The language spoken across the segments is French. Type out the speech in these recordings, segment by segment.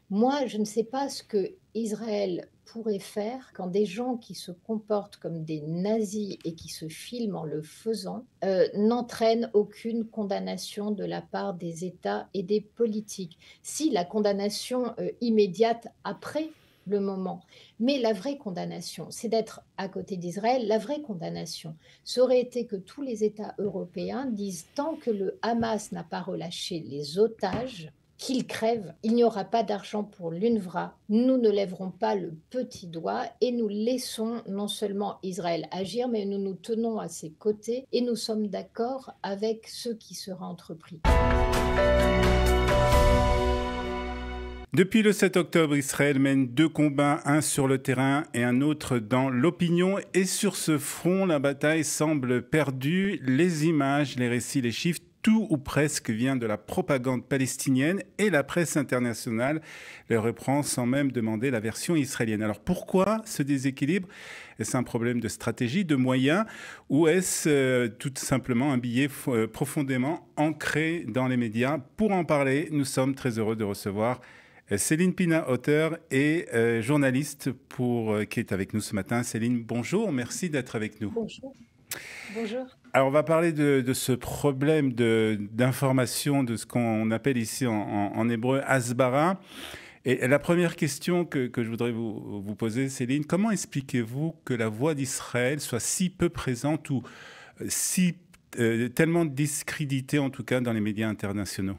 Moi, je ne sais pas ce que Israël pourrait faire quand des gens qui se comportent comme des nazis et qui se filment en le faisant, n'entraînent aucune condamnation de la part des États et des politiques. Si la condamnation, immédiate après le moment, mais la vraie condamnation, c'est d'être à côté d'Israël. La vraie condamnation, ça aurait été que tous les États européens disent: «Tant que le Hamas n'a pas relâché les otages, qu'ils crèvent, il n'y aura pas d'argent pour l'UNRWA, nous ne lèverons pas le petit doigt et nous laissons non seulement Israël agir, mais nous nous tenons à ses côtés et nous sommes d'accord avec ce qui sera entrepris.» Depuis le 7 octobre, Israël mène deux combats, un sur le terrain et un autre dans l'opinion. Et sur ce front, la bataille semble perdue. Les images, les récits, les chiffres, tout ou presque vient de la propagande palestinienne et la presse internationale le reprend sans même demander la version israélienne. Alors pourquoi ce déséquilibre? Est-ce un problème de stratégie, de moyens, ou est-ce tout simplement un biais profondément ancré dans les médias? Pour en parler, nous sommes très heureux de recevoir Céline Pina, auteure et journaliste qui est avec nous ce matin. Céline, bonjour, merci d'être avec nous. Bonjour. Bonjour. Alors, on va parler de ce problème d'information, de ce qu'on appelle ici en hébreu hasbara. Et la première question que je voudrais vous poser, Céline, comment expliquez-vous que la voix d'Israël soit si peu présente ou si tellement discréditée, en tout cas, dans les médias internationaux?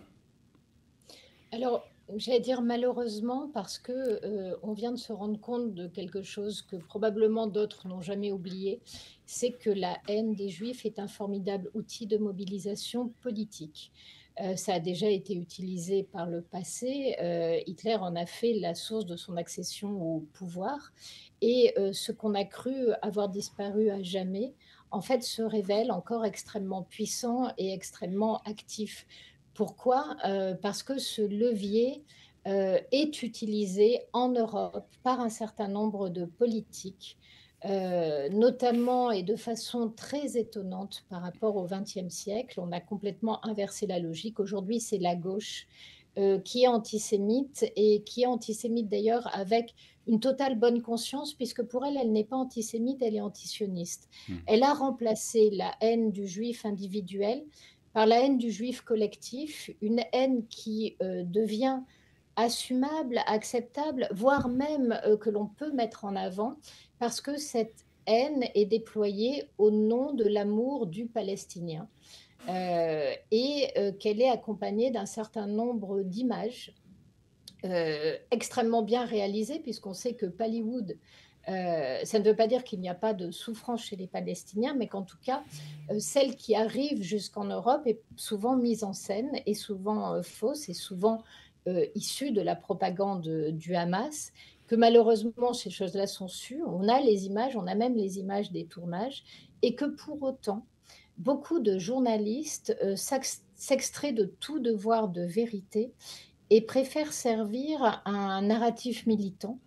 Alors, j'allais dire malheureusement parce que, on vient de se rendre compte de quelque chose que probablement d'autres n'ont jamais oublié, c'est que la haine des Juifs est un formidable outil de mobilisation politique. Ça a déjà été utilisé par le passé, Hitler en a fait la source de son accession au pouvoir et ce qu'on a cru avoir disparu à jamais, en fait, se révèle encore extrêmement puissant et extrêmement actif. Pourquoi? Parce que ce levier, est utilisé en Europe par un certain nombre de politiques, notamment et de façon très étonnante par rapport au XXe siècle. On a complètement inversé la logique. Aujourd'hui, c'est la gauche, qui est antisémite et qui est antisémite d'ailleurs avec une totale bonne conscience puisque pour elle, elle n'est pas antisémite, elle est antisioniste. Hmm. Elle a remplacé la haine du juif individuel par la haine du juif collectif, une haine qui devient assumable, acceptable, voire même que l'on peut mettre en avant, parce que cette haine est déployée au nom de l'amour du Palestinien et qu'elle est accompagnée d'un certain nombre d'images extrêmement bien réalisées, puisqu'on sait que Pallywood, ça ne veut pas dire qu'il n'y a pas de souffrance chez les Palestiniens, mais qu'en tout cas, celle qui arrive jusqu'en Europe est souvent mise en scène et souvent fausse et souvent issue de la propagande du Hamas, que malheureusement ces choses-là sont sues. On a les images, on a même les images des tournages, et que pour autant, beaucoup de journalistes s'extraient de tout devoir de vérité et préfèrent servir un narratif militant.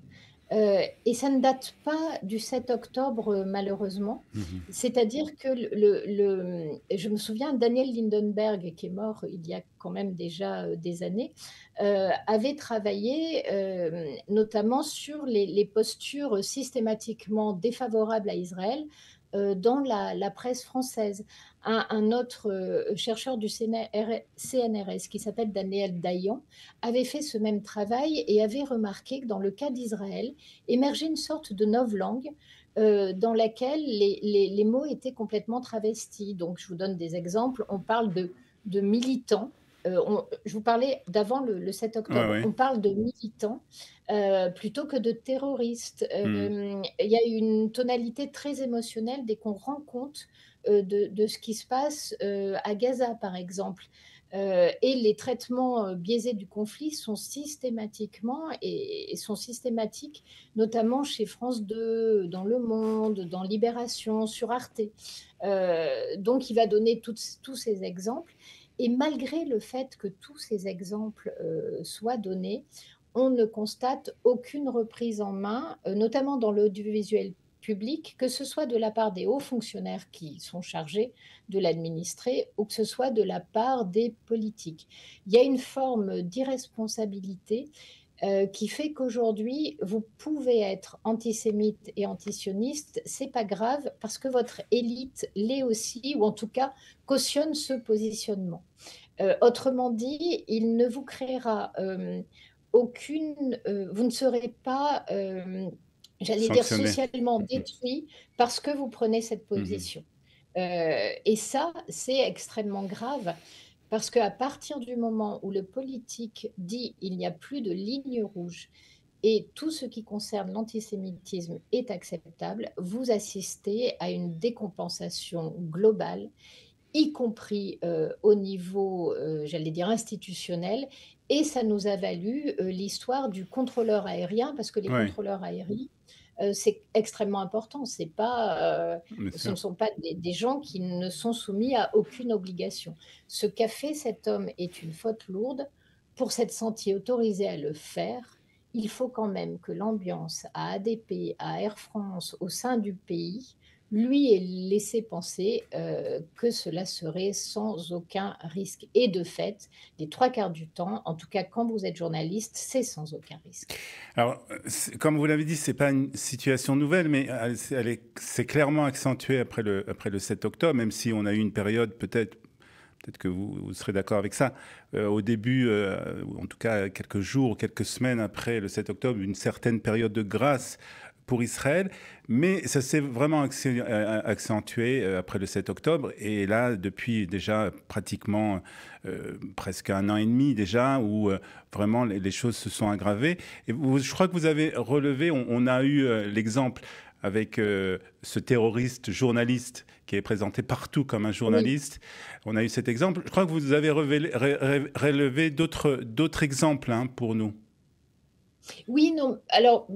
Et ça ne date pas du 7 octobre, malheureusement. Mhm. C'est-à-dire que je me souviens, Daniel Lindenberg, qui est mort il y a quand même déjà des années, avait travaillé notamment sur les postures systématiquement défavorables à Israël dans la presse française. Un autre chercheur du CNRS qui s'appelle Daniel Dayan avait fait ce même travail et avait remarqué que dans le cas d'Israël, émergeait une sorte de novlangue dans laquelle les mots étaient complètement travestis. Donc, je vous donne des exemples. On parle de militants. Je vous parlais d'avant le 7 Ouais, octobre. ouais. On parle de militants plutôt que de terroristes. Hmm. Il y a une tonalité très émotionnelle dès qu'on rend compte de ce qui se passe à Gaza, par exemple. Et les traitements biaisés du conflit sont systématiquement et sont systématiques, notamment chez France 2, dans Le Monde, dans Libération, sur Arte. Donc, il va donner tous ces exemples. Et malgré le fait que tous ces exemples soient donnés, on ne constate aucune reprise en main, notamment dans l'audiovisuel public, que ce soit de la part des hauts fonctionnaires qui sont chargés de l'administrer ou que ce soit de la part des politiques. Il y a une forme d'irresponsabilité qui fait qu'aujourd'hui, vous pouvez être antisémite et antisioniste, c'est pas grave parce que votre élite l'est aussi, ou en tout cas cautionne ce positionnement. Autrement dit, il ne vous créera aucune, vous ne serez pas, j'allais dire, Sanctionné. socialement détruit parce que vous prenez cette Mhm. position. Et ça, c'est extrêmement grave parce qu'à partir du moment où le politique dit il n'y a plus de ligne rouge et tout ce qui concerne l'antisémitisme est acceptable, vous assistez à une décompensation globale, y compris au niveau, j'allais dire institutionnel, et ça nous a valu l'histoire du contrôleur aérien, parce que les Oui, contrôleurs aériens, c'est extrêmement important. C'est pas, bien ce ne sûr. sont pas des gens qui ne sont soumis à aucune obligation. Ce qu'a fait cet homme est une faute lourde. Pour s'être senti autorisé à le faire, il faut quand même que l'ambiance à ADP, à Air France, au sein du pays, lui ait laissé penser que cela serait sans aucun risque. Et de fait, les 3 quarts du temps, en tout cas quand vous êtes journaliste, c'est sans aucun risque. Alors, comme vous l'avez dit, c'est pas une situation nouvelle, mais c'est clairement accentué après le 7 octobre, même si on a eu une période, peut-être que vous serez d'accord avec ça, au début, ou en tout cas quelques jours, quelques semaines après le 7 octobre, une certaine période de grâce pour Israël, mais ça s'est vraiment accentué après le 7 octobre, et là, depuis déjà pratiquement presque un an et demi déjà, où vraiment les choses se sont aggravées. Et je crois que vous avez relevé, on a eu l'exemple avec ce terroriste journaliste qui est présenté partout comme un Oui. journaliste. On a eu cet exemple. Je crois que vous avez relevé d'autres exemples, hein, pour nous. Oui, non, alors,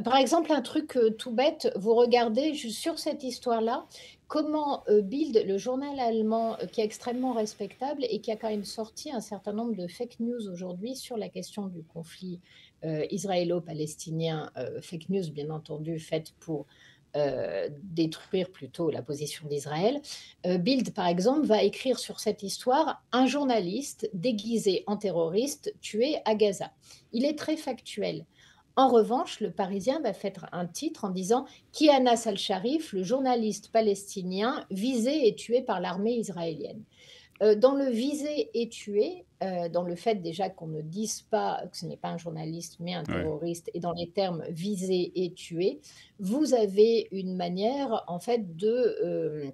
par exemple, un truc, tout bête, vous regardez juste sur cette histoire-là, comment, Bild, le journal allemand, qui est extrêmement respectable et qui a quand même sorti un certain nombre de fake news aujourd'hui sur la question du conflit, israélo-palestinien, fake news bien entendu faites pour, détruire plutôt la position d'Israël. Bild, par exemple, va écrire sur cette histoire: «Un journaliste déguisé en terroriste tué à Gaza». Il est très factuel. En revanche, le Parisien va faire un titre en disant: «Kianas al-Sharif, le journaliste palestinien visé et tué par l'armée israélienne». Dans le visé et tué, dans le fait déjà qu'on ne dise pas que ce n'est pas un journaliste, mais un Ouais. terroriste, et dans les termes visé et tué, vous avez une manière en fait de,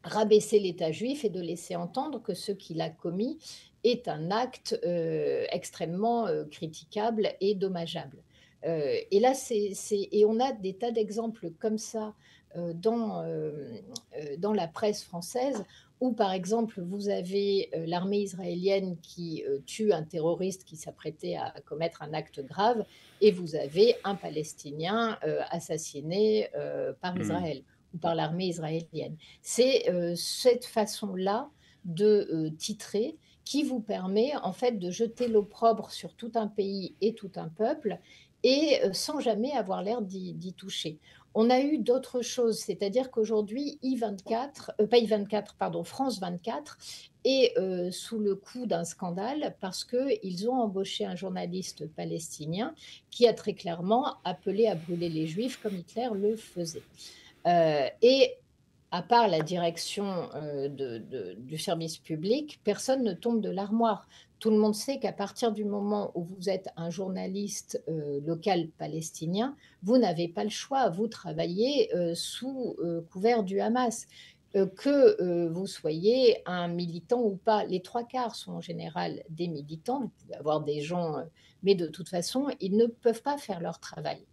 rabaisser l'État juif et de laisser entendre que ce qu'il a commis est un acte, extrêmement, critiquable et dommageable. Et là, et on a des tas d'exemples comme ça, dans la presse française où, par exemple, vous avez, l'armée israélienne qui, tue un terroriste qui s'apprêtait à commettre un acte grave, et vous avez un Palestinien, assassiné, par Hmm. Israël ou par l'armée israélienne. C'est, cette façon-là de, titrer qui vous permet en fait de jeter l'opprobre sur tout un pays et tout un peuple, et sans jamais avoir l'air d'y toucher. On a eu d'autres choses, c'est-à-dire qu'aujourd'hui I24, pas I24, pardon, France 24 est, sous le coup d'un scandale parce qu'ils ont embauché un journaliste palestinien qui a très clairement appelé à brûler les juifs comme Hitler le faisait. Et à part la direction, du service public, personne ne tombe de l'armoire. Tout le monde sait qu'à partir du moment où vous êtes un journaliste, local palestinien, vous n'avez pas le choix. Vous travaillez, sous, couvert du Hamas. Vous soyez un militant ou pas, les 3 quarts sont en général des militants. Vous pouvez avoir des gens, mais de toute façon, ils ne peuvent pas faire leur travail.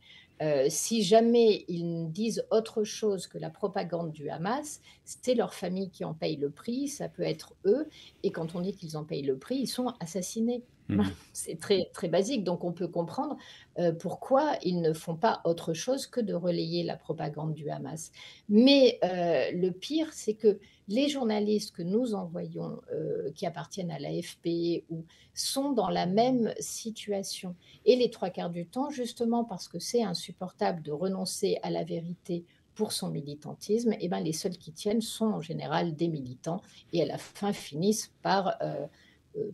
Si jamais ils disent autre chose que la propagande du Hamas, c'est leur famille qui en paye le prix, ça peut être eux, et quand on dit qu'ils en payent le prix, ils sont assassinés. Mhm. C'est très, très basique, donc on peut comprendre, pourquoi ils ne font pas autre chose que de relayer la propagande du Hamas. Mais, le pire, c'est que les journalistes que nous envoyons, qui appartiennent à l'AFP ou sont dans la même situation. Et les 3 quarts du temps, justement parce que c'est insupportable de renoncer à la vérité pour son militantisme, les seuls qui tiennent sont en général des militants, et à la fin finissent par,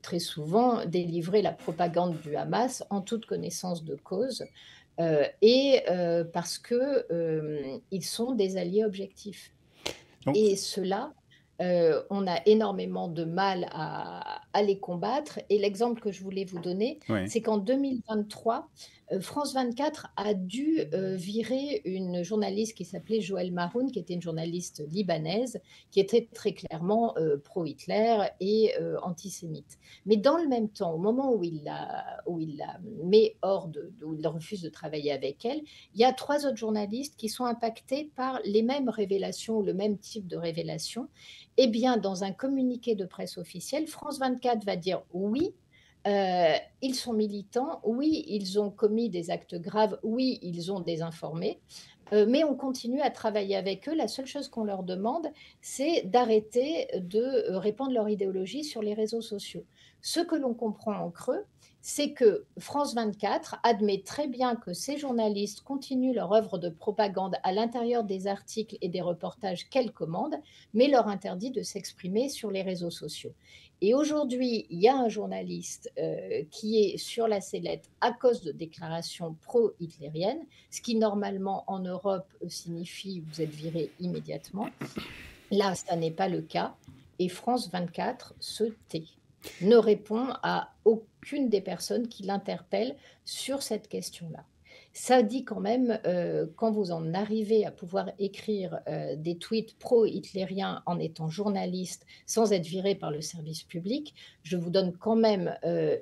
très souvent délivrer la propagande du Hamas en toute connaissance de cause, parce que, ils sont des alliés objectifs. Donc, Et ceux-là, on a énormément de mal à les combattre et l'exemple que je voulais vous donner, ouais. c'est qu'en 2023, France 24 a dû, virer une journaliste qui s'appelait Joëlle Maroun, qui était une journaliste libanaise, qui était très clairement, pro-Hitler et antisémite. Mais dans le même temps, au moment où il la met hors où il refuse de travailler avec elle, il y a 3 autres journalistes qui sont impactés par les mêmes révélations ou le même type de révélation. Eh bien, dans un communiqué de presse officiel, France 24 va dire: «Oui, ils sont militants, oui, ils ont commis des actes graves, oui, ils ont désinformé, mais on continue à travailler avec eux. La seule chose qu'on leur demande, c'est d'arrêter de, répandre leur idéologie sur les réseaux sociaux». Ce que l'on comprend en creux, c'est que France 24 admet très bien que ces journalistes continuent leur œuvre de propagande à l'intérieur des articles et des reportages qu'elle commande, mais leur interdit de s'exprimer sur les réseaux sociaux. Et aujourd'hui, il y a un journaliste, qui est sur la sellette à cause de déclarations pro-hitlériennes, ce qui normalement en Europe, signifie: «Vous êtes viré immédiatement». Là, ça n'est pas le cas et France 24 se tait, ne répond à aucune des personnes qui l'interpellent sur cette question-là. Ça dit quand même, quand vous en arrivez à pouvoir écrire, des tweets pro-hitlériens en étant journaliste, sans être viré par le service public, je vous donne quand même,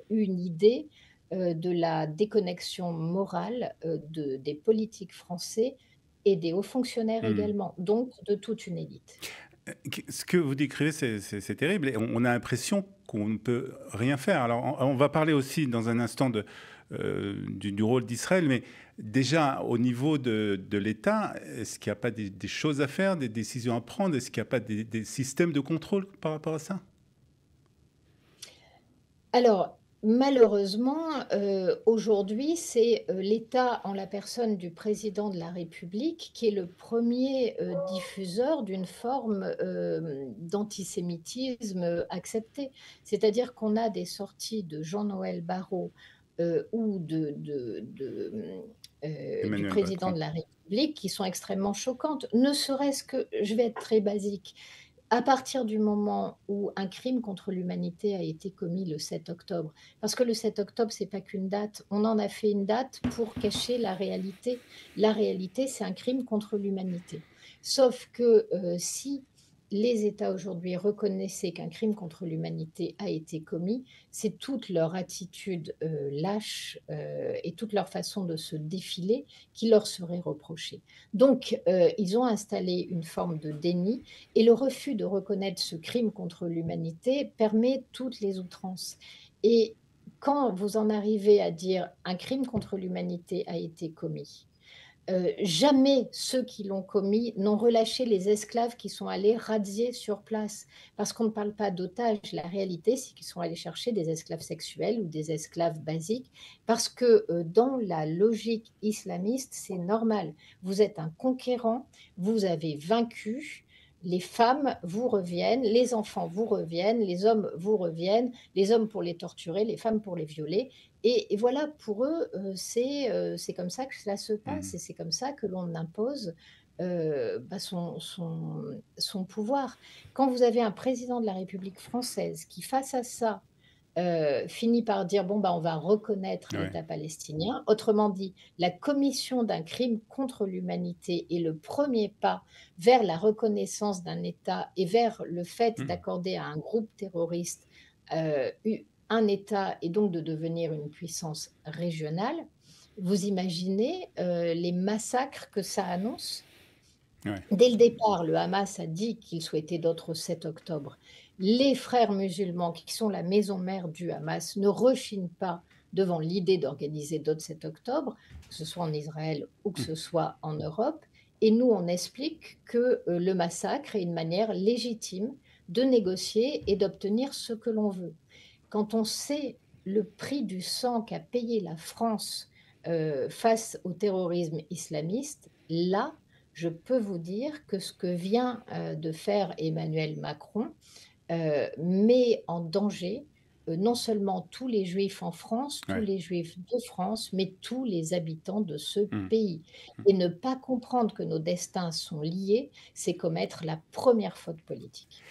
une idée, de la déconnexion morale, des politiques français et des hauts fonctionnaires Mmh. également, donc de toute une élite. Ce que vous décrivez, c'est terrible et on a l'impression qu'on ne peut rien faire. Alors, on va parler aussi dans un instant du rôle d'Israël, mais déjà au niveau de l'État, est-ce qu'il n'y a pas des choses à faire, des décisions à prendre? Est-ce qu'il n'y a pas des systèmes de contrôle par rapport à ça? Alors, malheureusement, aujourd'hui, c'est, l'État en la personne du président de la République qui est le premier diffuseur d'une forme, d'antisémitisme, acceptée. C'est-à-dire qu'on a des sorties de Jean-Noël Barrot, ou du Emmanuel président Macron. de la République qui sont extrêmement choquantes. Ne serait-ce que je vais être très basique, à partir du moment où un crime contre l'humanité a été commis le 7 octobre, parce que le 7 octobre, c'est pas qu'une date, on en a fait une date pour cacher la réalité. La réalité, c'est un crime contre l'humanité. Sauf que, si les États aujourd'hui reconnaissaient qu'un crime contre l'humanité a été commis, c'est toute leur attitude, lâche, et toute leur façon de se défiler qui leur serait reprochée. Donc, ils ont installé une forme de déni et le refus de reconnaître ce crime contre l'humanité permet toutes les outrances. Et quand vous en arrivez à dire: «Un crime contre l'humanité a été commis», jamais ceux qui l'ont commis n'ont relâché les esclaves qui sont allés razzier sur place. Parce qu'on ne parle pas d'otages, la réalité, c'est qu'ils sont allés chercher des esclaves sexuels ou des esclaves basiques, parce que, dans la logique islamiste, c'est normal. Vous êtes un conquérant, vous avez vaincu, les femmes vous reviennent, les enfants vous reviennent, les hommes vous reviennent, les hommes pour les torturer, les femmes pour les violer et voilà, pour eux, c'est comme ça que cela se passe Mmh. et c'est comme ça que l'on impose, bah, son pouvoir. Quand vous avez un président de la République française qui, face à ça, finit par dire: «Bon, bah, on va reconnaître Ouais. l'État palestinien». Autrement dit, la commission d'un crime contre l'humanité est le premier pas vers la reconnaissance d'un État et vers le fait Mmh. d'accorder à un groupe terroriste, u un État et donc de devenir une puissance régionale. Vous imaginez, les massacres que ça annonce? Ouais. Dès le départ, le Hamas a dit qu'il souhaitait d'autres 7 octobre. Les frères musulmans, qui sont la maison mère du Hamas, ne rechignent pas devant l'idée d'organiser d'autres 7 octobre, que ce soit en Israël ou que Mmh. ce soit en Europe. Et nous, on explique que le massacre est une manière légitime de négocier et d'obtenir ce que l'on veut. Quand on sait le prix du sang qu'a payé la France face au terrorisme islamiste, là, je peux vous dire que ce que vient, de faire Emmanuel Macron, met en danger, non seulement tous les juifs en France, tous Ouais. les juifs de France, mais tous les habitants de ce Mmh. pays. Mmh. Et ne pas comprendre que nos destins sont liés, c'est commettre la première faute politique.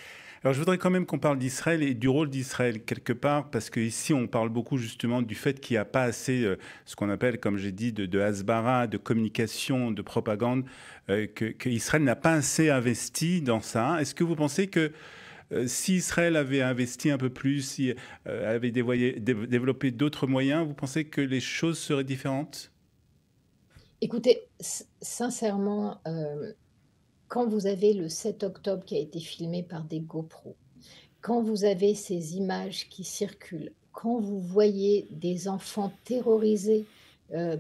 Alors, je voudrais quand même qu'on parle d'Israël et du rôle d'Israël quelque part, parce qu'ici, on parle beaucoup justement du fait qu'il n'y a pas assez, ce qu'on appelle, comme j'ai dit, de hasbara, de communication, de propagande, que Israël n'a pas assez investi dans ça. Est-ce que vous pensez que si Israël avait investi un peu plus, si avait développé d'autres moyens, vous pensez que les choses seraient différentes? Écoutez, sincèrement, quand vous avez le 7 octobre qui a été filmé par des GoPro, quand vous avez ces images qui circulent, quand vous voyez des enfants terrorisés,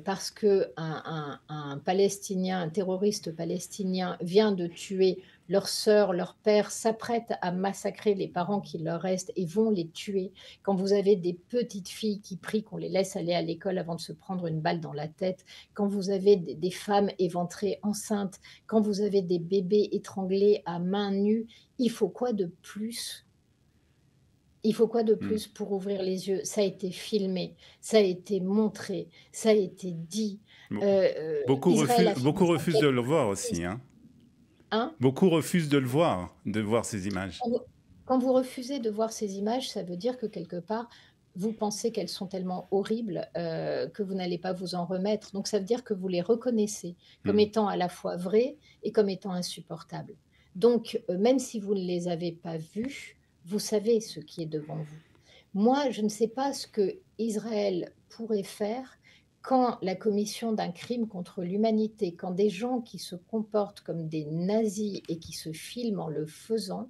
parce qu'un Palestinien, un terroriste palestinien vient de tuer leur sœur, leur père s'apprête à massacrer les parents qui leur restent et vont les tuer. Quand vous avez des petites filles qui prient qu'on les laisse aller à l'école avant de se prendre une balle dans la tête, quand vous avez des femmes éventrées enceintes, quand vous avez des bébés étranglés à main nue, il faut quoi de plus? Il faut quoi de Mmh. plus pour ouvrir les yeux? Ça a été filmé, ça a été montré, ça a été dit. Bon, Israël a fait beaucoup des refusent de enquêtes le voir précises, aussi, hein. hein? Beaucoup refusent de voir ces images. Quand vous refusez de voir ces images, ça veut dire que quelque part, vous pensez qu'elles sont tellement horribles, que vous n'allez pas vous en remettre. Donc ça veut dire que vous les reconnaissez comme Mmh. étant à la fois vraies et comme étant insupportables. Donc, même si vous ne les avez pas vues, vous savez ce qui est devant vous. Moi, je ne sais pas ce que Israël pourrait faire quand la commission d'un crime contre l'humanité, quand des gens qui se comportent comme des nazis et qui se filment en le faisant,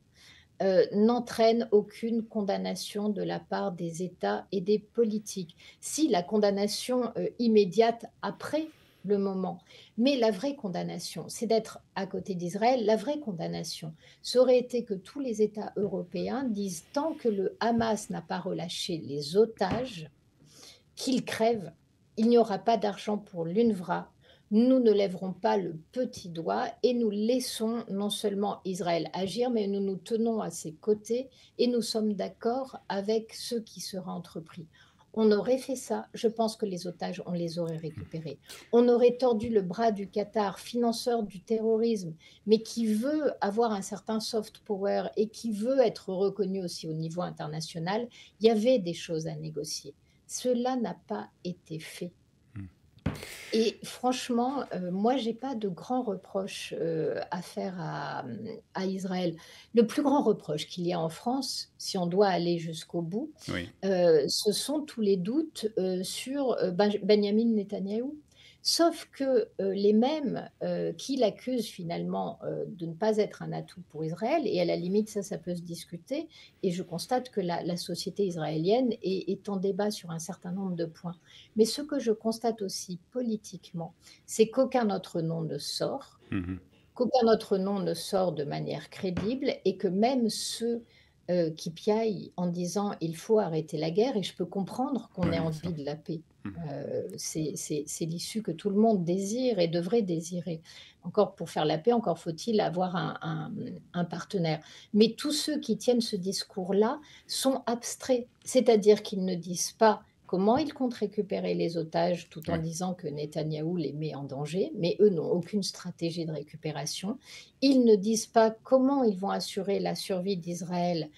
n'entraîne aucune condamnation de la part des États et des politiques. Si la condamnation, immédiate après le moment, mais la vraie condamnation, c'est d'être à côté d'Israël. La vraie condamnation, ça aurait été que tous les États européens disent: «Tant que le Hamas n'a pas relâché les otages, qu'ils crèvent, il n'y aura pas d'argent pour l'UNRWA, nous ne lèverons pas le petit doigt et nous laissons non seulement Israël agir, mais nous nous tenons à ses côtés et nous sommes d'accord avec ce qui sera entrepris». On aurait fait ça, je pense que les otages, on les aurait récupérés. On aurait tordu le bras du Qatar, financeur du terrorisme, mais qui veut avoir un certain soft power et qui veut être reconnu aussi au niveau international. Il y avait des choses à négocier. Cela n'a pas été fait Mmh. et franchement, moi, j'ai pas de grands reproches, à faire à Israël. Le plus grand reproche qu'il y a en France, si on doit aller jusqu'au bout, Oui. ce sont tous les doutes, sur, Benyamin Netanyahou. Sauf que, les mêmes, qui l'accusent finalement, de ne pas être un atout pour Israël et à la limite ça peut se discuter et je constate que la société israélienne est en débat sur un certain nombre de points. Mais ce que je constate aussi politiquement, c'est qu'aucun autre nom ne sort, Mmh. qu'aucun autre nom ne sort de manière crédible et que même ceux, qui piaillent en disant: «Il faut arrêter la guerre» et je peux comprendre qu'on Ouais, ait bien sûr. envie de la paix. Mmh. C'est l'issue que tout le monde désire et devrait désirer. Encore pour faire la paix, encore faut-il avoir un partenaire. Mais tous ceux qui tiennent ce discours-là sont abstraits, c'est-à-dire qu'ils ne disent pas comment ils comptent récupérer les otages tout en Ouais. disant que Netanyahou les met en danger, mais eux n'ont aucune stratégie de récupération. Ils ne disent pas comment ils vont assurer la survie d'Israël,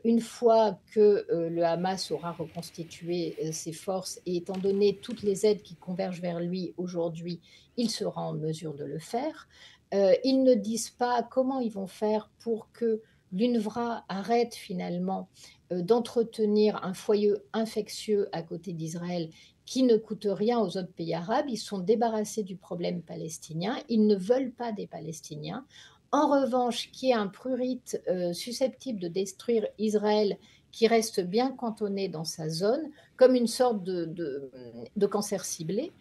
une fois que, le Hamas aura reconstitué, ses forces et étant donné toutes les aides qui convergent vers lui aujourd'hui, il sera en mesure de le faire. Ils ne disent pas comment ils vont faire pour que l'UNRWA arrête finalement, d'entretenir un foyer infectieux à côté d'Israël qui ne coûte rien aux autres pays arabes. Ils sont débarrassés du problème palestinien. Ils ne veulent pas des Palestiniens. En revanche, qu'il y ait un prurite, susceptible de détruire Israël, qui reste bien cantonné dans sa zone, comme une sorte de cancer ciblé,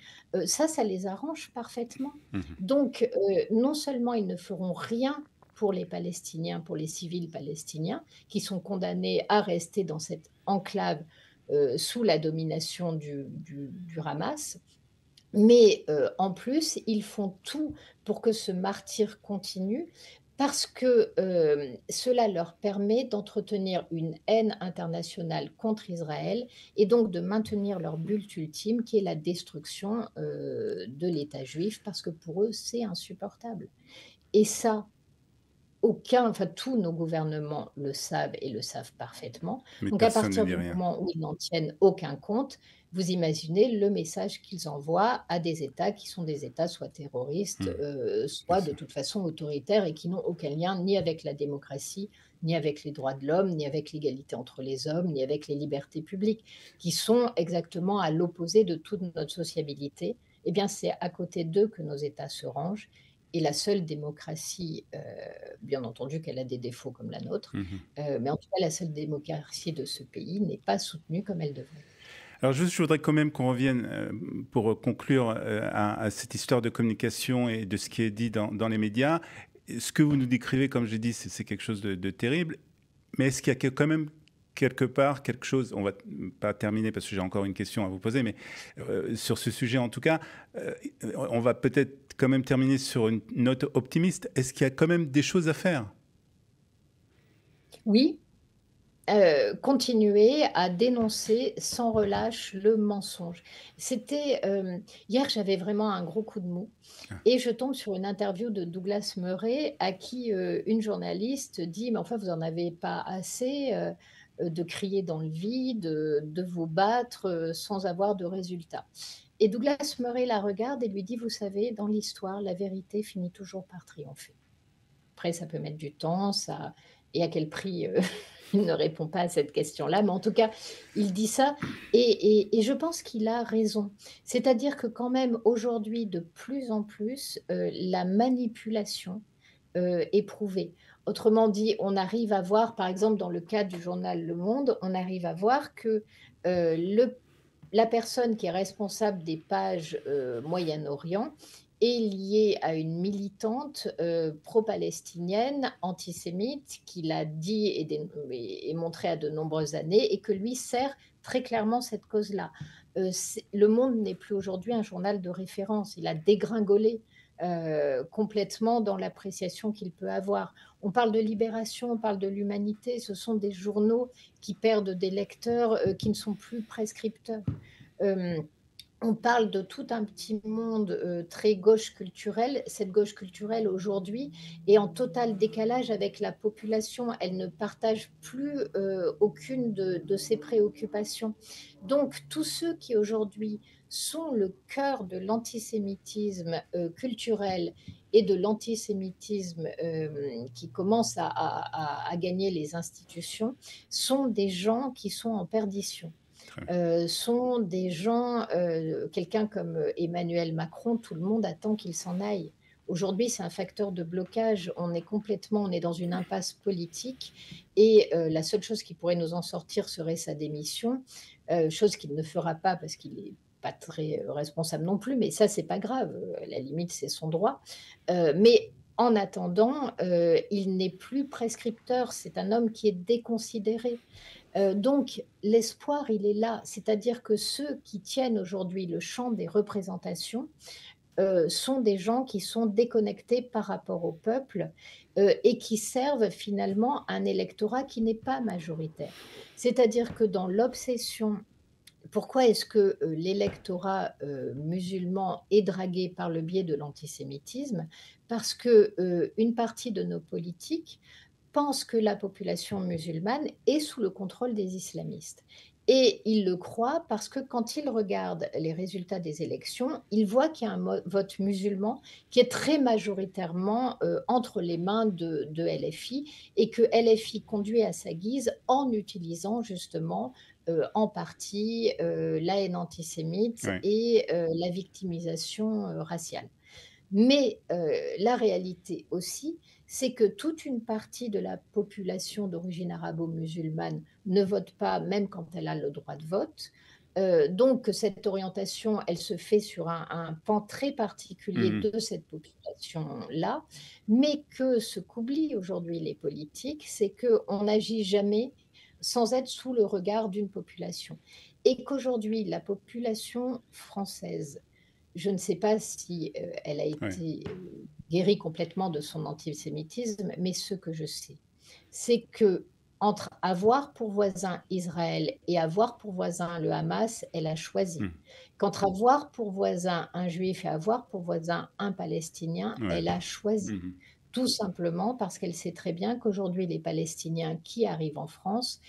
ça les arrange parfaitement. Mmh. Donc, non seulement ils ne feront rien pour les Palestiniens, pour les civils palestiniens, qui sont condamnés à rester dans cette enclave, sous la domination du Hamas, mais en plus, ils font tout pour que ce martyre continue, Parce que, cela leur permet d'entretenir une haine internationale contre Israël et donc de maintenir leur but ultime qui est la destruction, de l'État juif parce que pour eux, c'est insupportable et ça, tous nos gouvernements le savent et le savent parfaitement. Mais Donc à personne ne partir dit du rien. moment où ils n'en tiennent aucun compte, vous imaginez le message qu'ils envoient à des États qui sont des États soit terroristes, Mmh, bien soit de sûr. toute façon autoritaires et qui n'ont aucun lien ni avec la démocratie, ni avec les droits de l'homme, ni avec l'égalité entre les hommes, ni avec les libertés publiques, qui sont exactement à l'opposé de toute notre sociabilité. Eh bien, c'est à côté d'eux que nos États se rangent et la seule démocratie, bien entendu qu'elle a des défauts comme la nôtre, Mmh. mais en tout cas la seule démocratie de ce pays n'est pas soutenue comme elle devrait. Alors juste, je voudrais quand même qu'on revienne, pour conclure, à cette histoire de communication et de ce qui est dit dans les médias. Ce que vous nous décrivez, comme j'ai dit, c'est quelque chose de terrible. Mais est-ce qu'il y a quand même quelque part quelque chose, on va pas terminer parce que j'ai encore une question à vous poser, mais sur ce sujet en tout cas, euh, on va peut-être quand même terminer sur une note optimiste. Est-ce qu'il y a quand même des choses à faire? Oui, continuer à dénoncer sans relâche le mensonge. C'était, hier j'avais vraiment un gros coup de mou Ah, et je tombe sur une interview de Douglas Murray à qui, une journaliste dit: «Mais enfin vous en avez pas assez, de crier dans le vide, de vous battre, sans avoir de résultats». Et Douglas Murray la regarde et lui dit: «Vous savez, dans l'histoire, la vérité finit toujours par triompher. Après, ça peut mettre du temps, ça et à quel prix?» Il ne répond pas à cette question-là, mais en tout cas, il dit ça et je pense qu'il a raison. C'est-à-dire que quand même aujourd'hui, de plus en plus, la manipulation, est prouvée. Autrement dit, on arrive à voir, par exemple, dans le cas du journal Le Monde, on arrive à voir que, le la personne qui est responsable des pages, Moyen-Orient est liée à une militante, pro-palestinienne, antisémite, qui l'a dit et montré à de nombreuses années et que lui sert très clairement cette cause-là. C'est Le Monde n'est plus aujourd'hui un journal de référence. Il a dégringolé, complètement dans l'appréciation qu'il peut avoir. On parle de Libération, on parle de l'Humanité, ce sont des journaux qui perdent des lecteurs, qui ne sont plus prescripteurs. Hem, on parle de tout un petit monde, très gauche culturelle. Cette gauche culturelle aujourd'hui est en total décalage avec la population. Elle ne partage plus, aucune de ses préoccupations. Donc tous ceux qui aujourd'hui sont le cœur de l'antisémitisme, culturel et de l'antisémitisme, qui commence à gagner les institutions, sont des gens qui sont en perdition. très bien. Sont des gens, quelqu'un comme, Emmanuel Macron, tout le monde attend qu'il s'en aille. Aujourd'hui, c'est un facteur de blocage. On est dans une impasse politique et la seule chose qui pourrait nous en sortir serait sa démission, chose qu'il ne fera pas parce qu'il n'est pas très, responsable non plus, mais ça, c'est pas grave, à la limite, c'est son droit. Mais en attendant, il n'est plus prescripteur. C'est un homme qui est déconsidéré. Donc l'espoir, il est là. C'est-à-dire que ceux qui tiennent aujourd'hui le champ des représentations, sont des gens qui sont déconnectés par rapport au peuple, et qui servent finalement un électorat qui n'est pas majoritaire. C'est-à-dire que dans l'obsession pourquoi est-ce que, l'électorat, musulman est dragué par le biais de l'antisémitisme? Parce que, une partie de nos politiques pensent que la population musulmane est sous le contrôle des islamistes et ils le croient parce que quand ils regardent les résultats des élections, ils voient qu'il y a un vote musulman qui est très majoritairement, entre les mains de LFI et que LFI conduit à sa guise en utilisant justement, en partie, la haine antisémite Ouais. et la victimisation, raciale. Mais la réalité aussi, c'est que toute une partie de la population d'origine arabo-musulmane ne vote pas, même quand elle a le droit de vote. Donc cette orientation, elle se fait sur un pan très particulier Mhm. de cette population-là, mais que ce qu'oublient aujourd'hui les politiques, c'est qu'on n'agit jamais sans être sous le regard d'une population et qu'aujourd'hui la population française je ne sais pas si, elle a Ouais. été, guérie complètement de son antisémitisme, mais ce que je sais, c'est qu'entre avoir pour voisin Israël et avoir pour voisin le Hamas, elle a choisi. Mmh. Qu'entre avoir pour voisin un juif et avoir pour voisin un palestinien, Ouais. elle a choisi. Mmh. Tout simplement parce qu'elle sait très bien qu'aujourd'hui les Palestiniens qui arrivent en France,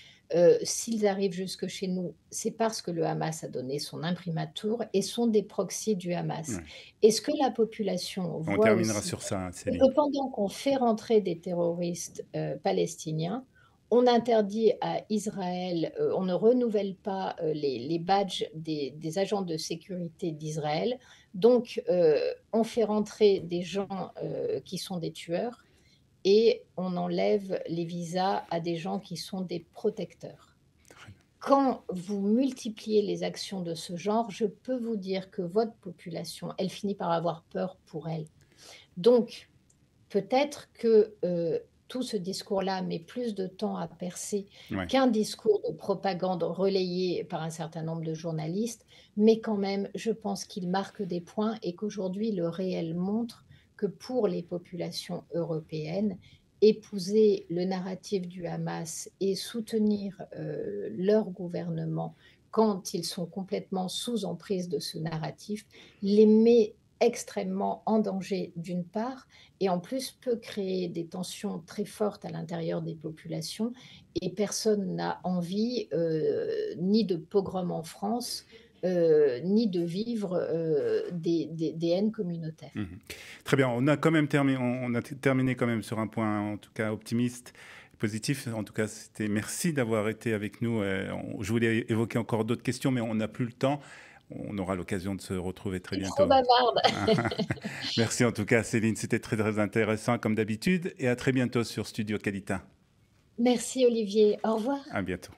s'ils arrivent jusque chez nous, c'est parce que le Hamas a donné son imprimatur et sont des proxys du Hamas. Ouais. Et ce que la population On voit terminera aussi, sur ça, hein, c'est Céline. que pendant qu'on fait rentrer des terroristes, palestiniens, on interdit à Israël, on ne renouvelle pas, les badges des agents de sécurité d'Israël. Donc, on fait rentrer des gens, qui sont des tueurs et on enlève les visas à des gens qui sont des protecteurs. Très bien. Quand vous multipliez les actions de ce genre, je peux vous dire que votre population, elle finit par avoir peur pour elle. Donc, peut-être que, tout ce discours-là met plus de temps à percer Ouais. qu'un discours de propagande relayé par un certain nombre de journalistes, mais quand même, je pense qu'il marque des points et qu'aujourd'hui le réel montre que pour les populations européennes, épouser le narratif du Hamas et soutenir, leur gouvernement quand ils sont complètement sous emprise de ce narratif, les met extrêmement en danger d'une part et en plus peut créer des tensions très fortes à l'intérieur des populations et personne n'a envie, ni de pogrom en France, ni de vivre, des haines communautaires. Mmh. Très bien, on a quand même terminé quand même sur un point, en tout cas optimiste, positif. En tout cas, merci d'avoir été avec nous. Je voulais évoquer encore d'autres questions, mais on n'a plus le temps. On aura l'occasion de se retrouver très Je suis trop bientôt. bavarde. Merci en tout cas, Céline. C'était très, très intéressant comme d'habitude. Et à très bientôt sur Studio Calita. Merci Olivier, au revoir. À bientôt.